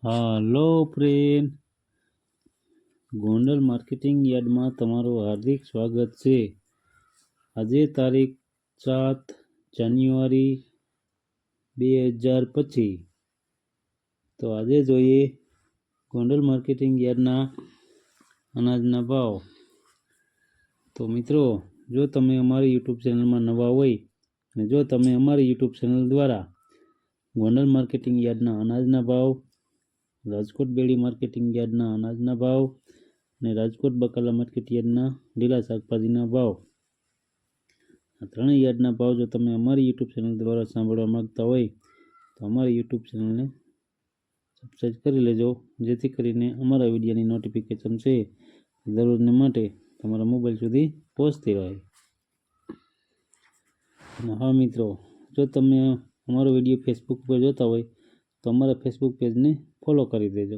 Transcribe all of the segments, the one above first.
હાલો friend, Gondal marketing યાર્ડમાં તમારું હાર્દિક સ્વાગત છે। આજે તારીખ 7 જાન્યુઆરી 2025। તો આજે જોઈએ ગોંડલ માર્કેટિંગ યાર્ડના અનાજના ભાવ। તો મિત્રો, જો તમે અમારી યુટ્યુબ ચેનલમાં નવા હોય અને જો તમે અમારી યુટ્યુબ ચેનલ દ્વારા ગોંડલ માર્કેટિંગ યાર્ડના અનાજના ભાવ, રાજકોટ બેડી માર્કેટિંગ યાર્ડના અનાજના ભાવ અને રાજકોટ બકાલા માર્કેટ યાર્ડના લીલા શાકભાજીના ભાવ, આ ત્રણેય યાર્ડના ભાવ જો તમે અમારી યુટ્યુબ ચેનલ દ્વારા સાંભળવા માંગતા હોય તો અમારી યુટ્યુબ ચેનલને સબસ્ક્રાઈબ કરી લેજો, જેથી કરીને અમારા વિડીયોની નોટિફિકેશન છે દરરોજને માટે તમારા મોબાઈલ સુધી પહોંચતી રહે। અને હા મિત્રો, જો તમે અમારો વિડીયો ફેસબુક પર જોતા હોય તો અમારા ફેસબુક પેજને ફોલો કરી દેજો।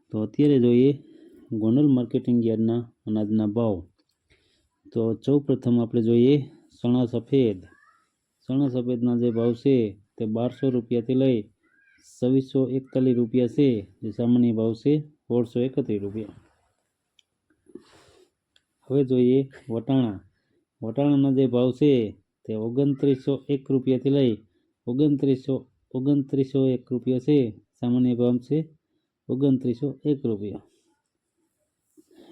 તો અત્યારે જોઈએ ગોંડલ માર્કેટિંગ યાર્ડના અનાજના ભાવ। તો સૌ પ્રથમ આપણે જોઈએ ચણા સફેદ। ચણા સફેદના જે ભાવ છે તે 1200 રૂપિયાથી લઈ 2641 રૂપિયા છે, જે સામાન્ય ભાવ છે 1631 રૂપિયા। હવે જોઈએ વટાણા। વટાણાના જે ભાવ છે તે 2901 રૂપિયાથી લઈ 2901 રૂપિયા છે, સામાન્ય ભાવ છે 2901 રૂપિયા।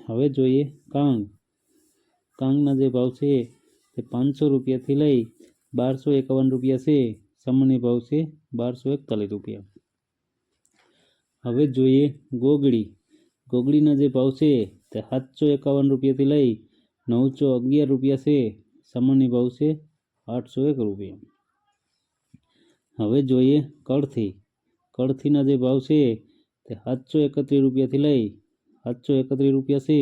હવે જોઈએ કાંગ। કાંગના જે ભાવ છે તે 500 રૂપિયાથી લઈ 1251 રૂપિયા છે, સામાન્ય ભાવ છે 1241 રૂપિયા। હવે જોઈએ ગોગડી। ગોગડીના જે ભાવ છે તે 751 રૂપિયાથી લઈ 911 રૂપિયા છે, સામાન્ય ભાવ છે 801 રૂપિયા। હવે જોઈએ કળથી। કળથીના જે ભાવ છે તે 731 રૂપિયાથી લઈ 731 રૂપિયા છે,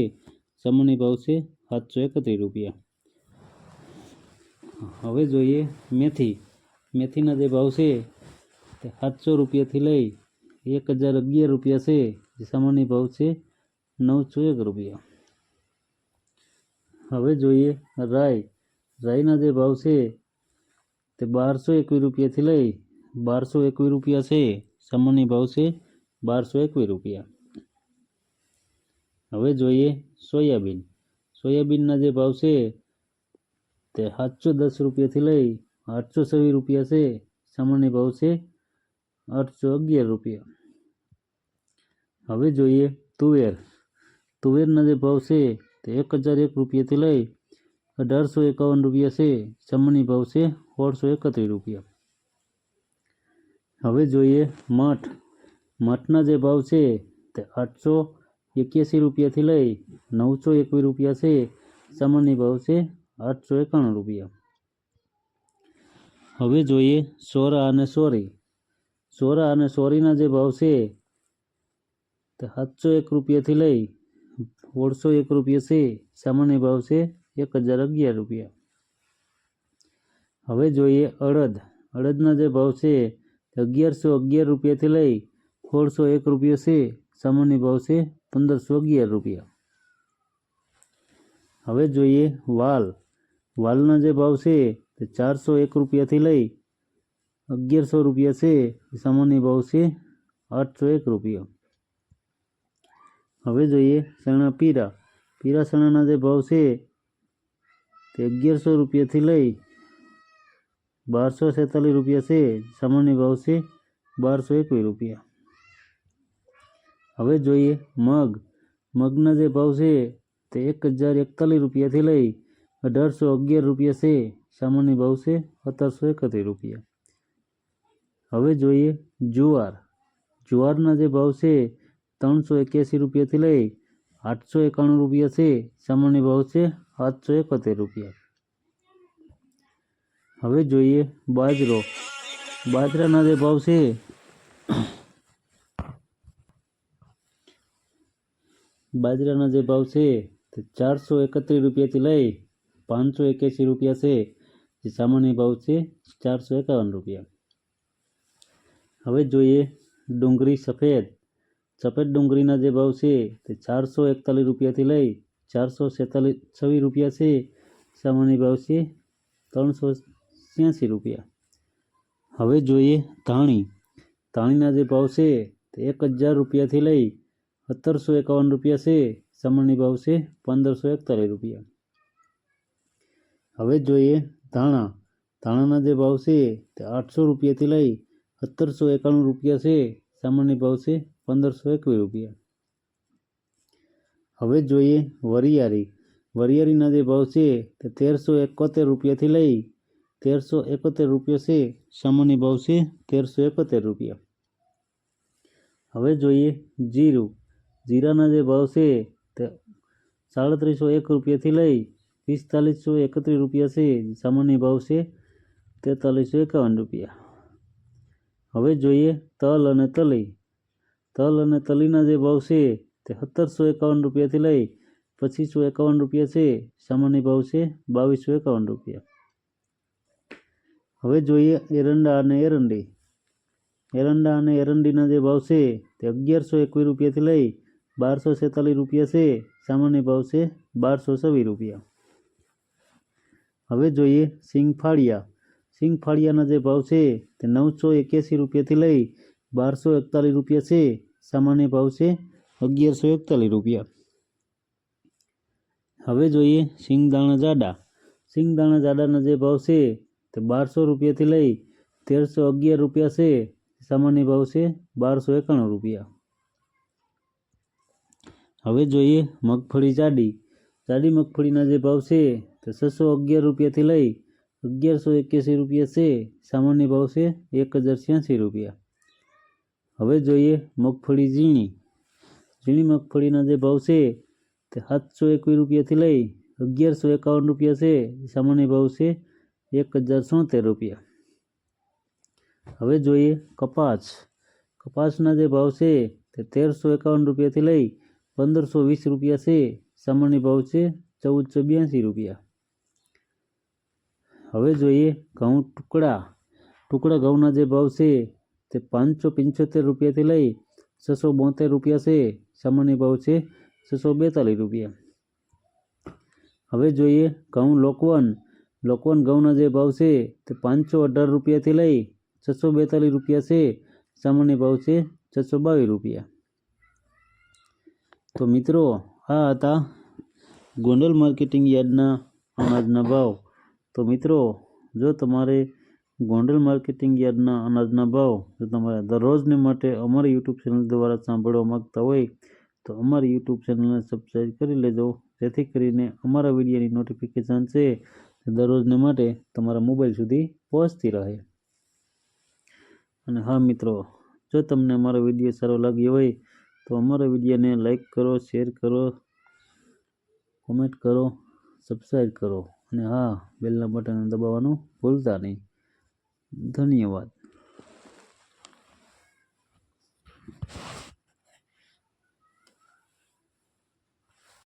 સામાન્ય ભાવ છે 731 રૂપિયા। હવે જોઈએ મેથી। મેથીના જે ભાવ છે તે 700 રૂપિયાથી લઈ 1011 રૂપિયા છે, જે સામાન્ય ભાવ છે 901 રૂપિયા। હવે જોઈએ રાઈ। રાઈના જે ભાવ છે તે 1221 રૂપિયાથી લઈ 1221 રૂપિયા છે, સામાન્ય ભાવ છે 1221 રૂપિયા। હવે જોઈએ સોયાબીન। સોયાબીનના જે ભાવ છે તે 710 રૂપિયાથી લઈ 826 રૂપિયા છે, સામાન્ય ભાવ છે 811 રૂપિયા। હવે જોઈએ તુવેર। તુવેરના જે ભાવ છે તે 1001 રૂપિયાથી લઈ 1851 રૂપિયા છે, સામાન્ય ભાવ છે 1631 રૂપિયા। હવે જોઈએ મઠ। મઠના જે ભાવ છે તે 881 રૂપિયાથી લઈ 921 રૂપિયા છે, સામાન્ય ભાવ છે 891 રૂપિયા। હવે જોઈએ સોરા અને સોરી। સોરા અને સોરીના જે ભાવ છે તે 701 રૂપિયાથી લઈ 1601 રૂપિયા છે, સામાન્ય ભાવ છે 1011 રૂપિયા। હવે જોઈએ અડદ। અડદના જે ભાવ છે તે 1111 રૂપિયાથી લઈ 1601 રૂપિયા છે, સામાન્ય ભાવ છે 1511 રૂપિયા। હવે જોઈએ વાલ। વાલના જે ભાવ છે તે 401 રૂપિયાથી લઈ 1100 રૂપિયા છે, સામાન્ય ભાવ છે 801 રૂપિયા। હવે જોઈએ ચણા પીરા। પીરા ચણાના જે ભાવ છે તે 1100 રૂપિયાથી લઈ 1246 રૂપિયા છે, સામાન્ય ભાવ છે 1221 રૂપિયા। હવે જોઈએ મગ। મગના જે ભાવ છે તે 1041 રૂપિયાથી લઈ 1811 રૂપિયા છે, સામાન્ય ભાવ છે 1731 રૂપિયા। હવે જોઈએ જુવાર। જુવારના જે ભાવ છે 381 રૂપિયાથી લઈ 891 રૂપિયા છે, સામાન્ય ભાવ છે 771 રૂપિયા। હવે જોઈએ બાજરો। બાજરાના જે ભાવ છે બાજરાના જે ભાવ છે તે 431 રૂપિયાથી લઈ 581 રૂપિયા છે, જે સામાન્ય ભાવ છે 451 રૂપિયા। હવે જોઈએ ડુંગળી સફેદ। સફેદ ડુંગળીના જે ભાવ છે તે 441 રૂપિયાથી લઈ 446 રૂપિયા છે, સામાન્ય ભાવ છે 386 રૂપિયા। હવે જોઈએ ધાણી। ધાણીના જે ભાવ છે તે 1000 રૂપિયાથી લઈ 1751 રૂપિયા છે. સામાન્ય ભાવ છે 1541 રૂપિયા. હવે જોઈએ ધાણા. ધાણાના જે ભાવ છે તે 800 રૂપિયાથી લઈ 1791 રૂપિયા છે. સામાન્ય ભાવ છે 1521 રૂપિયા. હવે જોઈએ વરિયાળી. વરિયાળીના જે ભાવ છે તે 1371 રૂપિયાથી લઈ 1371 રૂપિયા છે. સામાન્ય ભાવ છે 1371 રૂપિયા. હવે જોઈએ જીરું. જીરાના જે ભાવ છે તે 3701 રૂપિયાથી લઈ 4531 રૂપિયા છે. સામાન્ય ભાવ છે 4351 રૂપિયા. હવે જોઈએ તલ અને તલી. તલ અને તલીના જે ભાવ છે તે 1751 રૂપિયાથી લઈ 2551 રૂપિયા છે. સામાન્ય ભાવ છે 2251 રૂપિયા. હવે જોઈએ એરંડા અને એરંડી. એરંડા અને એરંડીના જે ભાવ છે તે 1121 રૂપિયાથી લઈ 1246 રૂપિયા છે. સામાન્ય ભાવ છે 1226 રૂપિયા. હવે જોઈએ સિંગફાળિયા. સિંગફાળિયાના જે ભાવ છે તે 981 રૂપિયાથી લઈ 1241 રૂપિયા છે. સામાન્ય ભાવ છે 1141 રૂપિયા. હવે જોઈએ સિંગદાણા જાડા. સિંગદાણા જાડાના જે ભાવ છે તે 1200 રૂપિયાથી લઈ 1311 રૂપિયા છે. સામાન્ય ભાવ છે 1291 રૂપિયા. હવે જોઈએ મગફળી જાડી. જાડી મગફળીના જે ભાવ છે તે 611 રૂપિયાથી લઈ 1181 રૂપિયા છે. સામાન્ય ભાવ છે 1086 રૂપિયા. હવે જોઈએ મગફળી ઝીણી. ઝીણી મગફળીના જે ભાવ છે તે 721 રૂપિયાથી લઈ 1151 રૂપિયા છે. સામાન્ય ભાવ છે 1076 રૂપિયા. હવે જોઈએ કપાસ. કપાસના જે ભાવ છે તે 1351 રૂપિયાથી લઈ 1520 રૂપિયા છે. સામાન્ય ભાવ છે 1482 રૂપિયા. હવે જોઈએ ઘઉં ટુકડા. ટુકડા ઘઉંના જે ભાવ છે તે 575 રૂપિયાથી લઈ 672 રૂપિયા છે. સામાન્ય ભાવ છે 642 રૂપિયા. હવે જોઈએ ઘઉં લોકવન. લોકવન ઘઉંના જે ભાવ છે તે 518 રૂપિયાથી લઈ 642 રૂપિયા છે. સામાન્ય ભાવ છે 622 રૂપિયા. તો મિત્રો આ હતા ગોંડલ માર્કેટિંગ યાર્ડના અનાજના ભાવ. તો મિત્રો જો તમારે ગોંડલ માર્કેટિંગ યાર્ડના અનાજના ભાવ જો તમારે દરરોજને માટે અમારી યુટ્યુબ ચેનલ દ્વારા સાંભળવા માગતા હોય તો અમારી યુટ્યુબ ચેનલને સબસ્ક્રાઈબ કરી લેજો, જેથી કરીને અમારા વિડીયોની નોટિફિકેશન છે તે દરરોજને માટે તમારા મોબાઈલ સુધી પહોંચતી રહે. અને હા મિત્રો, જો તમને અમારો વિડીયો સારો લાગ્યો હોય તો અમારા વિડીયોને લાઈક કરો, શેર કરો, કોમેન્ટ કરો, સબસ્ક્રાઈબ કરો અને હા બેલના બટન દબાવવાનું ભૂલતા નહીં. ધન્યવાદ.